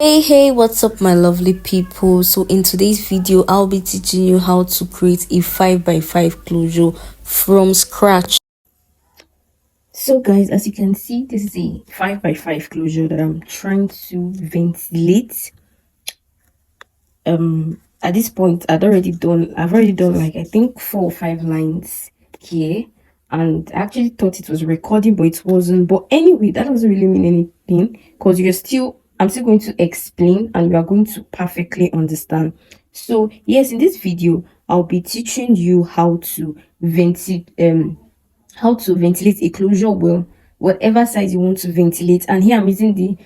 Hey, what's up my lovely people? So in today's video I'll be teaching you how to create a 5x5 closure from scratch. So guys, as you can see, this is a 5x5 closure that I'm trying to ventilate. At this point I've already done like I think 4 or 5 lines here, and I actually thought it was recording but it wasn't. But anyway, that doesn't really mean anything because I'm still going to explain and you are going to perfectly understand. So yes, in this video I'll be teaching you how to ventilate a closure well, whatever size you want to ventilate. And here I'm using the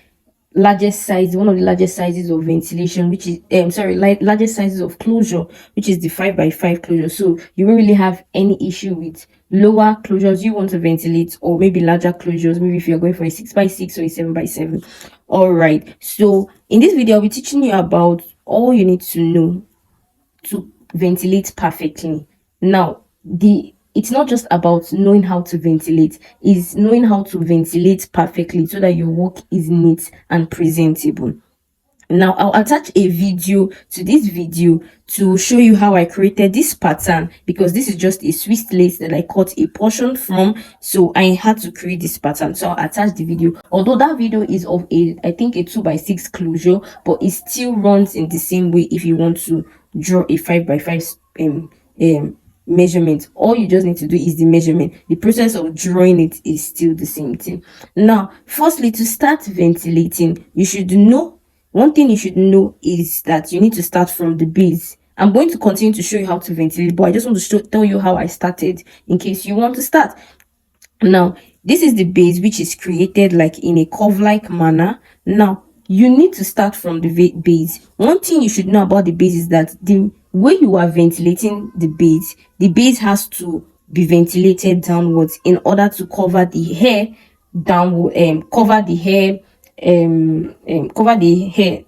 largest size, one of the largest sizes of ventilation, which is largest sizes of closure, which is the 5x5 closure. So you won't really have any issue with lower closures you want to ventilate, or maybe larger closures, maybe if you're going for a 6x6 or a 7x7. All right, so in this video I'll be teaching you about all you need to know to ventilate perfectly. Now, it's not just about knowing how to ventilate, it's knowing how to ventilate perfectly so that your work is neat and presentable. Now I'll attach a video to this video to show you how I created this pattern, because this is just a Swiss lace that I cut a portion from, so I had to create this pattern. So I'll attach the video, although that video is of I think a 2x6 closure, but it still runs in the same way if you want to draw a 5x5 measurement. All you just need to do is the measurement. The process of drawing it is still the same thing. Now firstly, to start ventilating, one thing you should know is that you need to start from the base. I'm going to continue to show you how to ventilate, but I just want to tell you how I started in case you want to start. Now this is the base, which is created like in a curve-like manner. Now you need to start from the base. One thing you should know about the base is that the way you are ventilating the base has to be ventilated downwards in order to cover the hair downward, cover the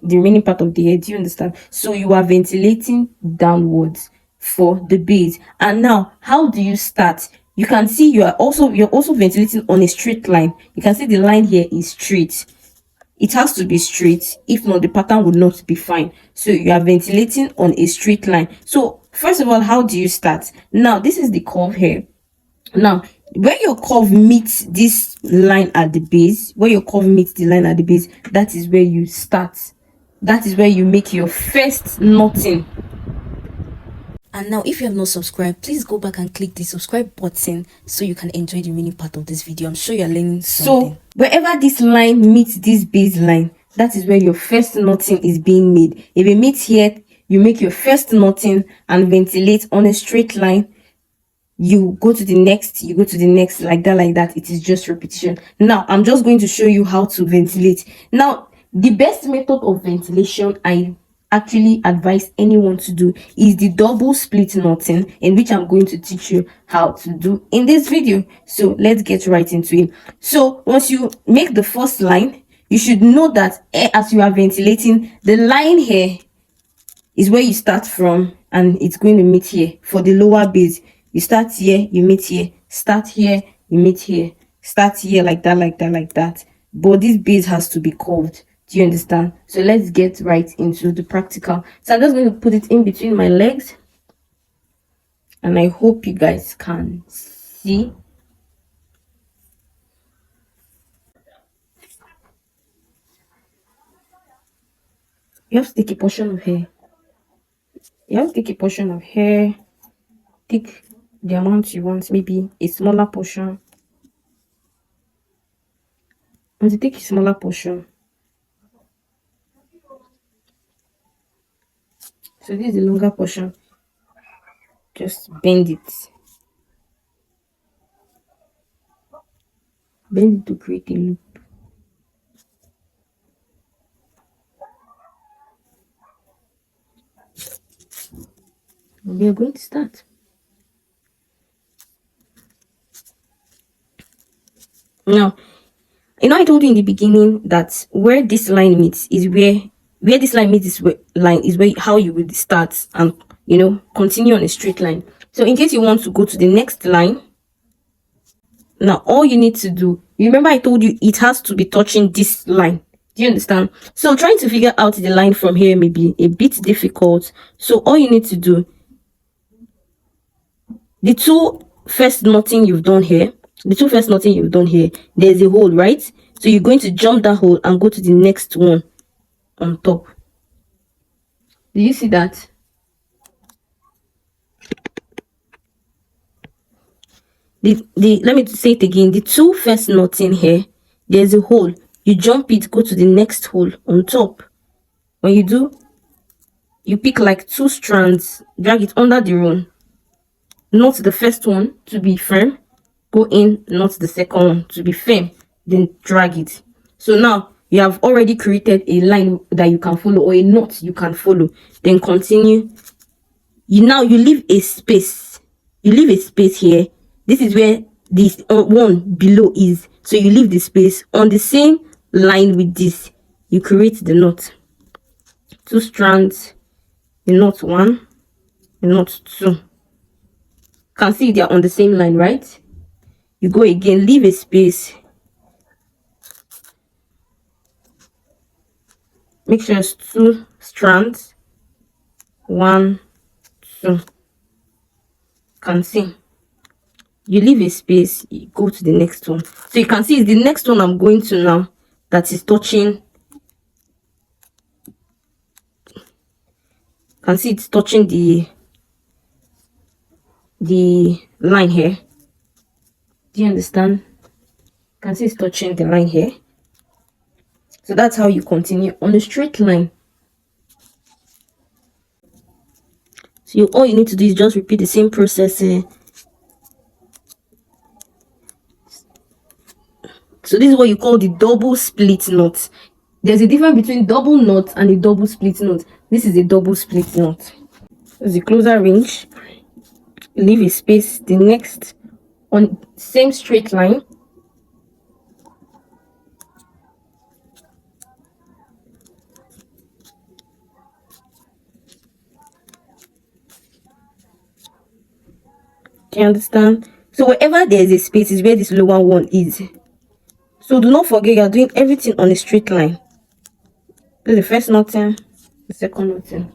the remaining part of the hair. Do you understand? So you are ventilating downwards for the base. And now, how do you start? You can see you're also ventilating on a straight line. You can see the line here is straight. It has to be straight, if not the pattern would not be fine. So you are ventilating on a straight line. So first of all, how do you start? Now this is the curve here. Now where your curve meets this line at the base, that is where you start. That is where you make your first knotting. And now, if you have not subscribed, please go back and click the subscribe button so you can enjoy the remaining part of this video. I'm sure you're learning something. So wherever this line meets this baseline, that is where your first knotting is being made. If it meets here, you make your first knotting and ventilate on a straight line. You go to the next, like that. It is just repetition. Now I'm just going to show you how to ventilate. Now the best method of ventilation I actually advise anyone to do is the double split knotting, in which I'm going to teach you how to do in this video. So let's get right into it. So once you make the first line, you should know that as you are ventilating, the line here is where you start from, and it's going to meet here for the lower base. You start here, you meet here, start here, you meet here, start here, like that. But this base has to be curved. Do you understand? So let's get right into the practical. So I'm just going to put it in between my legs, and I hope you guys can see. You have to take a portion of hair. Take the amount you want, maybe a smaller portion. And to take a smaller portion. So this is the longer portion. Just bend it. Bend it to create a loop. We are going to start. Now, I told you in the beginning that where this line meets is where this line meets this line is where how you will start and continue on a straight line. So in case you want to go to the next line, now all you need to do, remember I told you it has to be touching this line. Do you understand? So trying to figure out the line from here may be a bit difficult. So all you need to do, the two first knotting you've done here, there's a hole, right? So you're going to jump that hole and go to the next one on top. Do you see that? Let me say it again. The two first knotting here, there's a hole. You jump it, go to the next hole on top. When you do, you pick like 2 strands, drag it under the run, knot the first one to be firm, go in, knot the second one to be firm, then drag it. So now you have already created a line that you can follow, or a knot you can follow. Then continue. You leave a space. You leave a space here. This is where this one below is. So you leave the space on the same line with this. You create the knot. 2 strands. You knot 1. You knot 2. Can see they are on the same line, right? You go again, leave a space. Make sure it's 2 strands. 1, 2. Can see. You leave a space, you go to the next one. So you can see it's the next one I'm going to now that is touching. Can see it's touching the line here. Do you understand? Can see it's touching the line here. So that's how you continue on a straight line. So all you need to do is just repeat the same process here. So this is what you call the double split knot. There's a difference between double knot and a double split knot. This is a double split knot. As the closer range, leave a space. The next on same straight line. Do you understand? So wherever there is a space is where this lower one is. So do not forget you're doing everything on a straight line. Do the first knotting, the second knotting.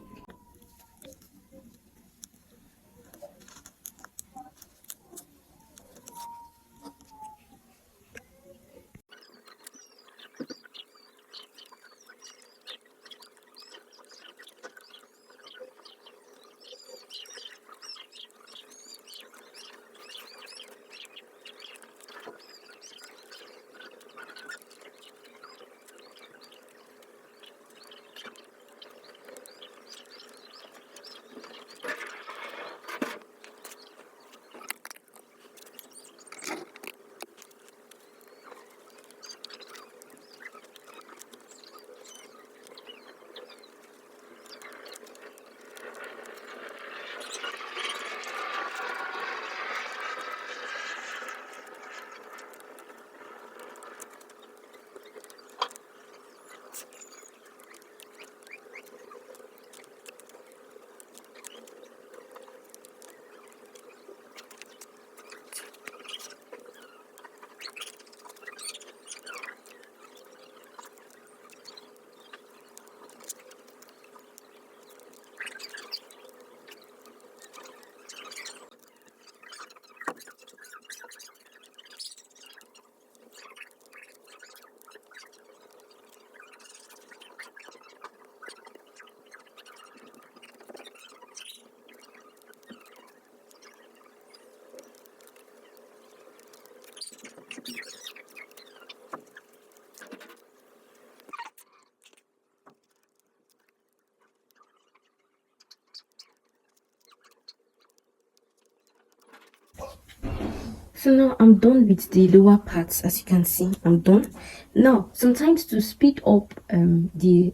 So now I'm done with the lower parts. As you can see, I'm done. Now sometimes to speed up the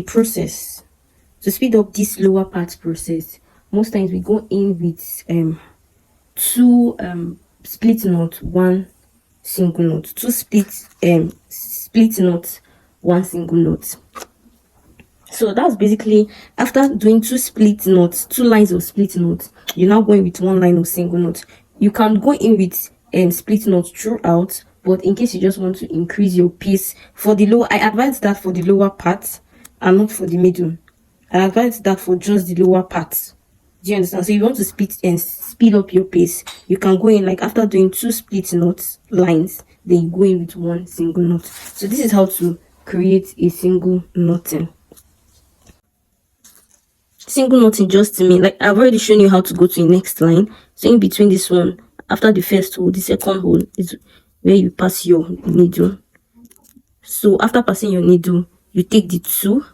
process, to speed up this lower part process, most times we go in with 2 split knot, 1 single knot, 2 split knot, 1 single knot. So that's basically after doing 2 split knots, 2 lines of split knots, you're now going with 1 line of single knot. You can go in with split knots throughout, But in case you just want to increase your pace for the lower, I advise that for the lower parts and not for the middle. I advise that for just the lower parts. Do you understand? So if you want to speed up your pace, you can go in like after doing 2 split knots lines, then you go in with 1 single knot. So this is how to create a single knotting. Single knotting just to me, like I've already shown you how to go to the next line. So in between this one, after the first hole, the second hole is where you pass your needle. So after passing your needle, you take the 2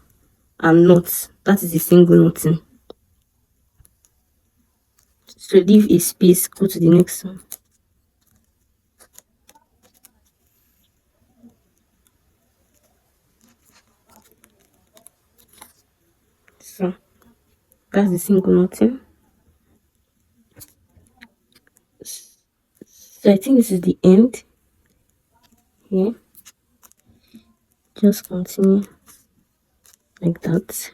and knot. That is a single knotting. So leave a space, go to the next one. So that's the single knotting. So I think this is the end here. Just continue like that.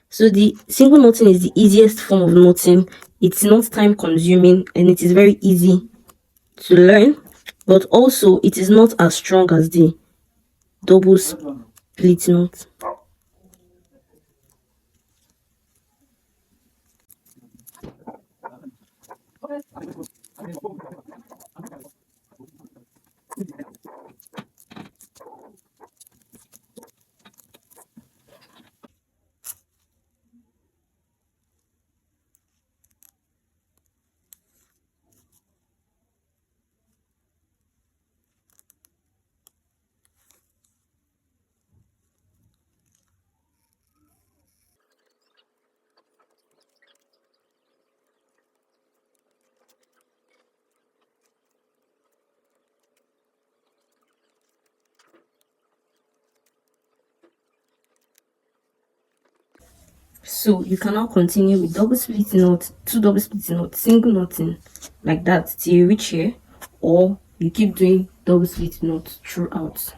So the single knotting is the easiest form of knotting. It's not time consuming and it is very easy to learn, but also it is not as strong as the double split knot. So you can now continue with double split knot, 2 double split knot, single knotting like that till you reach here, or you keep doing double split knot throughout.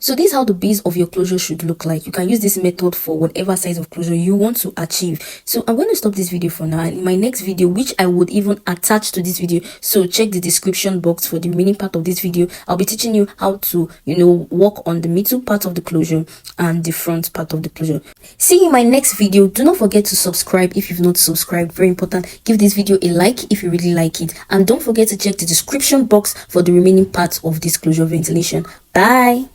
So this is how the base of your closure should look like. You can use this method for whatever size of closure you want to achieve. So I'm going to stop this video for now. In my next video, which I would even attach to this video, so check the description box for the remaining part of this video, I'll be teaching you how to, work on the middle part of the closure and the front part of the closure. See you in my next video. Do not forget to subscribe if you've not subscribed. Very important. Give this video a like if you really like it. And don't forget to check the description box for the remaining parts of this closure ventilation. Bye.